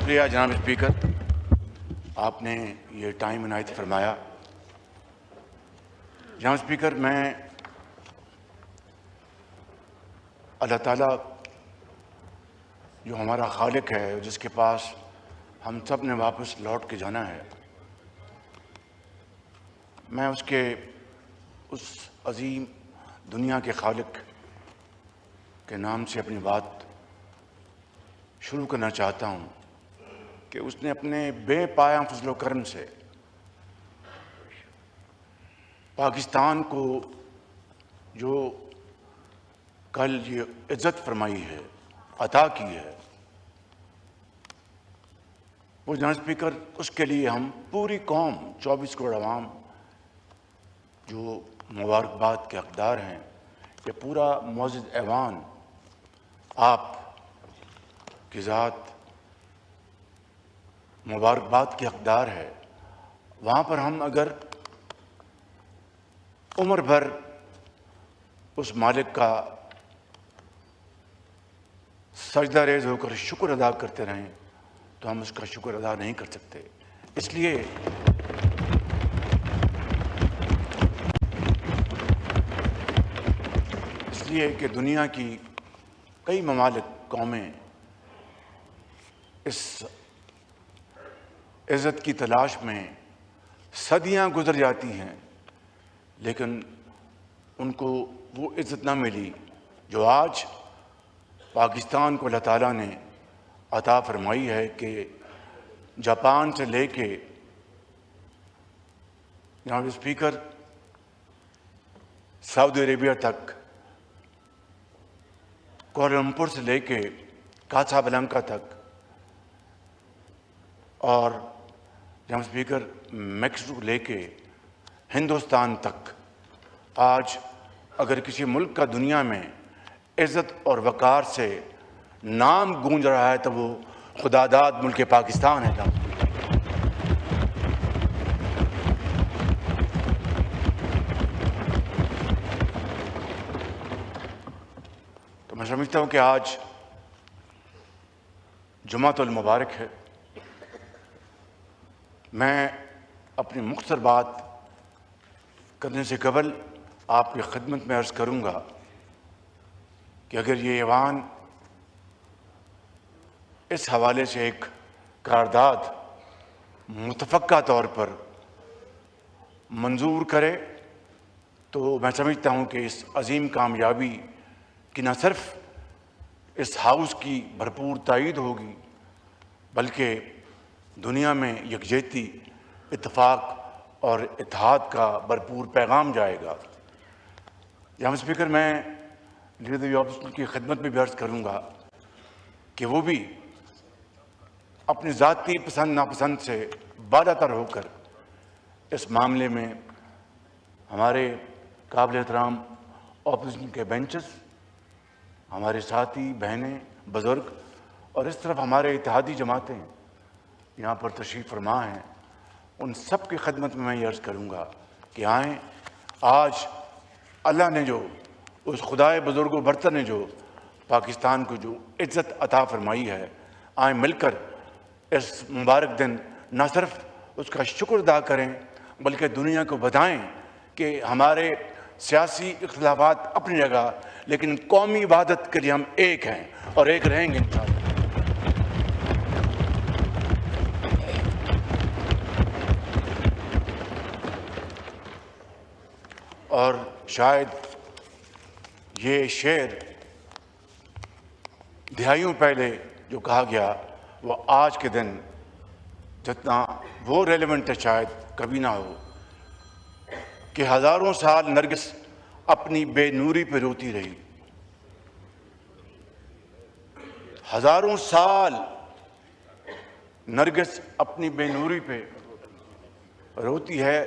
شکریہ جناب اسپیکر، آپ نے یہ ٹائم عنایت فرمایا۔ جناب اسپیکر، میں اللہ تعالیٰ جو ہمارا خالق ہے، جس کے پاس ہم سب نے واپس لوٹ کے جانا ہے، میں اس عظیم دنیا کے خالق کے نام سے اپنی بات شروع کرنا چاہتا ہوں کہ اس نے اپنے بے پایہ فضل و کرم سے پاکستان کو جو کل یہ عزت فرمائی ہے، عطا کی ہے، وہ جناب اسپیکر اس کے لیے ہم پوری قوم 24 کروڑ عوام جو مبارکباد کے حقدار ہیں، یہ پورا معزز ایوان آپ کی ذات مبارکباد کے حقدار ہے۔ وہاں پر ہم اگر عمر بھر اس مالک کا سجدہ ریز ہو کر شکر ادا کرتے رہیں تو ہم اس کا شکر ادا نہیں کر سکتے۔ اس لیے کہ دنیا کی کئی ممالک، قومیں اس عزت کی تلاش میں صدیاں گزر جاتی ہیں، لیکن ان کو وہ عزت نہ ملی جو آج پاکستان کو اللہ تعالیٰ نے عطا فرمائی ہے کہ جاپان سے لے کے جناب اسپیکر سعودی عربیہ تک، کوالالمپور سے لے کے کاسابلانکا تک، اور جناب اسپیکر میکسیکو لے کے ہندوستان تک، آج اگر کسی ملک کا دنیا میں عزت اور وقار سے نام گونج رہا ہے تو وہ خدا داد ملک پاکستان ہے۔ تو میں سمجھتا ہوں کہ آج جمعۃ المبارک ہے۔ میں اپنی مختصر بات کرنے سے قبل آپ کی خدمت میں عرض کروں گا کہ اگر یہ ایوان اس حوالے سے ایک قرارداد متفقہ طور پر منظور کرے تو میں سمجھتا ہوں کہ اس عظیم کامیابی کی نہ صرف اس ہاؤس کی بھرپور تائید ہوگی، بلکہ دنیا میں یکجہتی، اتفاق اور اتحاد کا بھرپور پیغام جائے گا۔ جناب اسپیکر، میں لیڈر آپوزیشن کی خدمت میں بھی عرض کروں گا کہ وہ بھی اپنی ذاتی پسند ناپسند سے بالا تر ہو کر اس معاملے میں ہمارے قابل احترام اپوزیشن کے بینچز، ہمارے ساتھی، بہنیں، بزرگ، اور اس طرف ہمارے اتحادی جماعتیں یہاں پر تشریف فرما ہیں، ان سب کی خدمت میں یہ عرض کروں گا کہ آئیں، آج اللہ نے جو، اس خدائے بزرگ و برتر نے جو پاکستان کو جو عزت عطا فرمائی ہے، آئیں مل کر اس مبارک دن نہ صرف اس کا شکر ادا کریں بلکہ دنیا کو بتائیں کہ ہمارے سیاسی اختلافات اپنی جگہ، لیکن قومی وحدت کے لیے ہم ایک ہیں اور ایک رہیں گے انشاءاللہ۔ اور شاید یہ شعر دہائیوں پہلے جو کہا گیا وہ آج کے دن جتنا وہ ریلیونٹ ہے شاید کبھی نہ ہو، کہ ہزاروں سال نرگس اپنی بے نوری پہ روتی رہی، ہزاروں سال نرگس اپنی بے نوری پہ روتی ہے،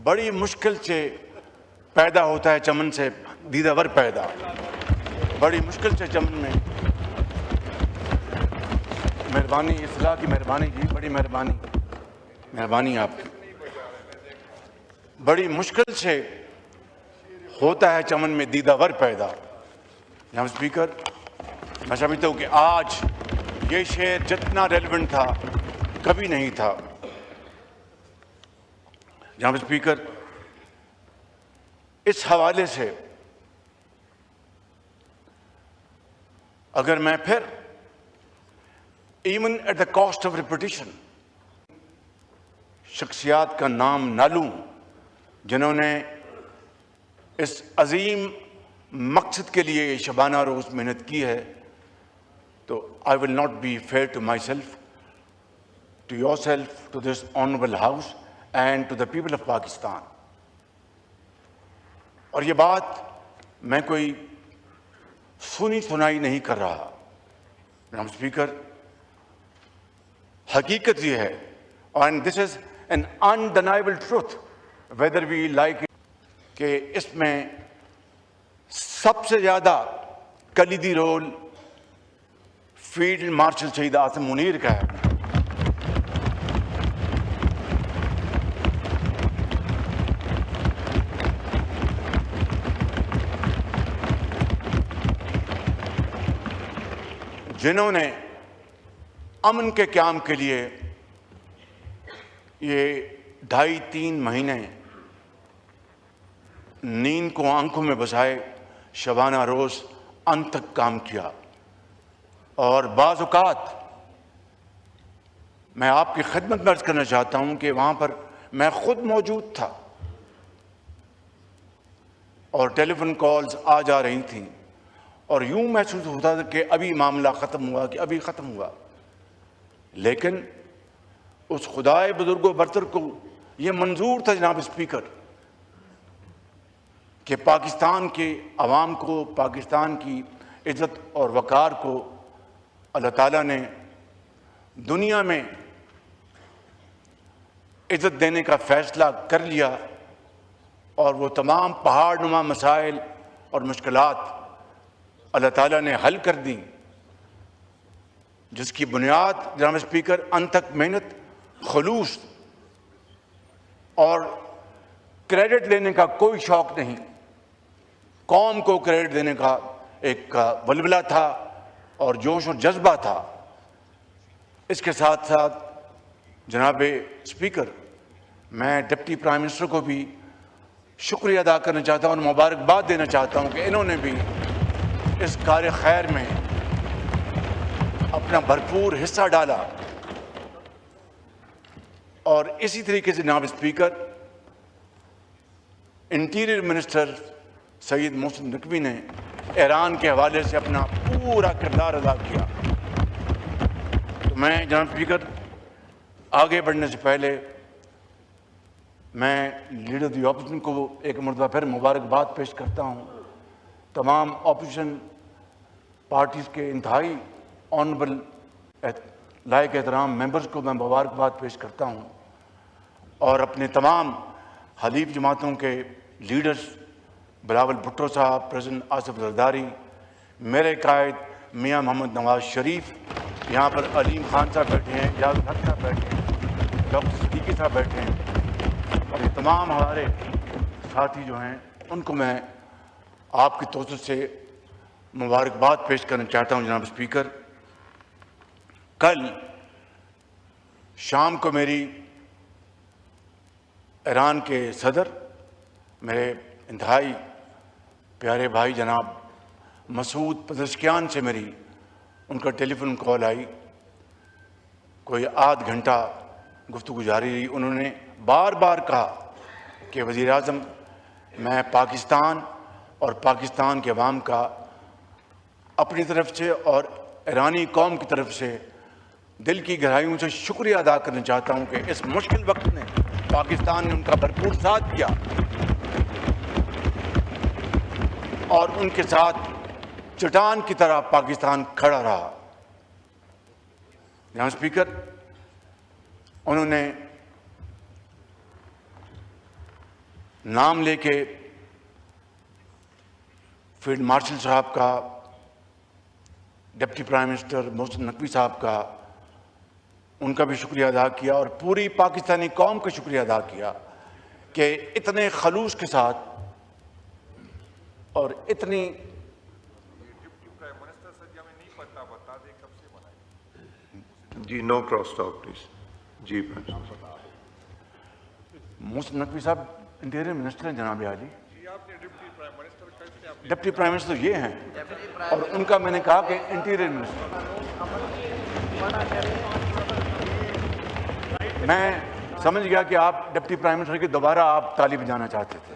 بڑی مشکل سے پیدا ہوتا ہے چمن سے دیدہ ور پیدا، بڑی مشکل سے چمن میں، مہربانی، اصلاح کی مہربانی جی، بڑی مہربانی آپ کی، بڑی مشکل سے ہوتا ہے چمن میں دیدہ ور پیدا۔ جناب اسپیکر، میں سمجھتا ہوں کہ آج یہ شعر جتنا ریلیونٹ تھا کبھی نہیں تھا۔ جناب اسپیکر، اس حوالے سے اگر میں پھر even at the cost of reputation شخصیات کا نام نہ لوں جنہوں نے اس عظیم مقصد کے لیے شبانہ روز محنت کی ہے، تو I will not be fair to myself, to yourself, to this honorable house and to the people of Pakistan۔ اور یہ بات میں کوئی سنی سنائی نہیں کر رہا جناب اسپیکر، حقیقت یہ ہے، and this is an undeniable truth whether we like it، کہ اس میں سب سے زیادہ کلیدی رول فیلڈ مارشل شہید عاصم منیر کا ہے۔ جنہوں نے امن کے قیام کے لیے یہ 2.5-3 مہینے نیند کو آنکھوں میں بسائے شبانہ روز انت تک کام کیا، اور بعض اوقات میں آپ کی خدمت میں عرض کرنا چاہتا ہوں کہ وہاں پر میں خود موجود تھا اور ٹیلی فون کالز آ جا رہی تھیں، اور یوں محسوس ہوتا تھا کہ ابھی معاملہ ختم ہوا، کہ ابھی ختم ہوا، لیکن اس خدائے بزرگ و برتر کو یہ منظور تھا جناب اسپیکر کہ پاکستان کے عوام کو، پاکستان کی عزت اور وقار کو اللہ تعالیٰ نے دنیا میں عزت دینے کا فیصلہ کر لیا، اور وہ تمام پہاڑ نما مسائل اور مشکلات اللہ تعالیٰ نے حل کر دی، جس کی بنیاد جناب اسپیکر انت تک محنت، خلوص اور کریڈٹ لینے کا کوئی شوق نہیں، قوم کو کریڈٹ دینے کا ایک ولولہ تھا اور جوش اور جذبہ تھا۔ اس کے ساتھ ساتھ جناب اسپیکر، میں ڈپٹی پرائم منسٹر کو بھی شکریہ ادا کرنا چاہتا ہوں اور مبارکباد دینا چاہتا ہوں کہ انہوں نے بھی اس کار خیر میں اپنا بھرپور حصہ ڈالا، اور اسی طریقے سے جناب اسپیکر انٹیریئر منسٹر سید محسن نقوی نے ایران کے حوالے سے اپنا پورا کردار ادا کیا۔ تو میں جناب اسپیکر آگے بڑھنے سے پہلے میں لیڈر دی اپوزیشن کو ایک مرتبہ پھر مبارکباد پیش کرتا ہوں، تمام اپوزیشن پارٹیز کے انتہائی آنریبل لائق احترام ممبرز کو میں مبارکباد پیش کرتا ہوں، اور اپنے تمام حلیف جماعتوں کے لیڈرز بلاول بھٹو صاحب، پریزیڈنٹ آصف زرداری، میرے قائد میاں محمد نواز شریف، یہاں پر علیم خان صاحب بیٹھے ہیں، اجاز الحق صاحب بیٹھے ہیں، ڈاکٹر صدیقی صاحب بیٹھے ہیں، اور یہ تمام ہمارے ساتھی جو ہیں ان کو میں آپ کی توسط سے مبارکباد پیش کرنا چاہتا ہوں۔ جناب اسپیکر، کل شام کو میری ایران کے صدر، میرے انتہائی پیارے بھائی جناب مسعود پزشکیان سے میری ان کا ٹیلی فون کال آئی، کوئی آدھ گھنٹہ گفتگو جاری رہی۔ انہوں نے بار بار کہا کہ وزیر اعظم، میں پاکستان اور پاکستان کے عوام کا اپنی طرف سے اور ایرانی قوم کی طرف سے دل کی گہرائیوں سے شکریہ ادا کرنا چاہتا ہوں کہ اس مشکل وقت میں پاکستان نے ان کا بھرپور ساتھ دیا اور ان کے ساتھ چٹان کی طرح پاکستان کھڑا رہا۔ جناب اسپیکر، انہوں نے نام لے کے فیلڈ مارشل صاحب کا، deputy prime minister Mohsin Naqvi صاحب کا، ان کا بھی شکریہ ادا کیا، اور پوری پاکستانی قوم کا شکریہ ادا کیا کہ اتنے خلوص کے ساتھ اور اتنی جی نو کراس ٹاک پلیز. جی محسن نقوی صاحب انٹیریئر منسٹر ہیں جناب عالی. ڈپٹی پرائم منسٹر یہ ہیں اور ان کا میں نے کہا کہ انٹیریئر منسٹر. میں سمجھ گیا کہ آپ ڈپٹی پرائم منسٹر کی دوبارہ آپ طالب جانا چاہتے تھے.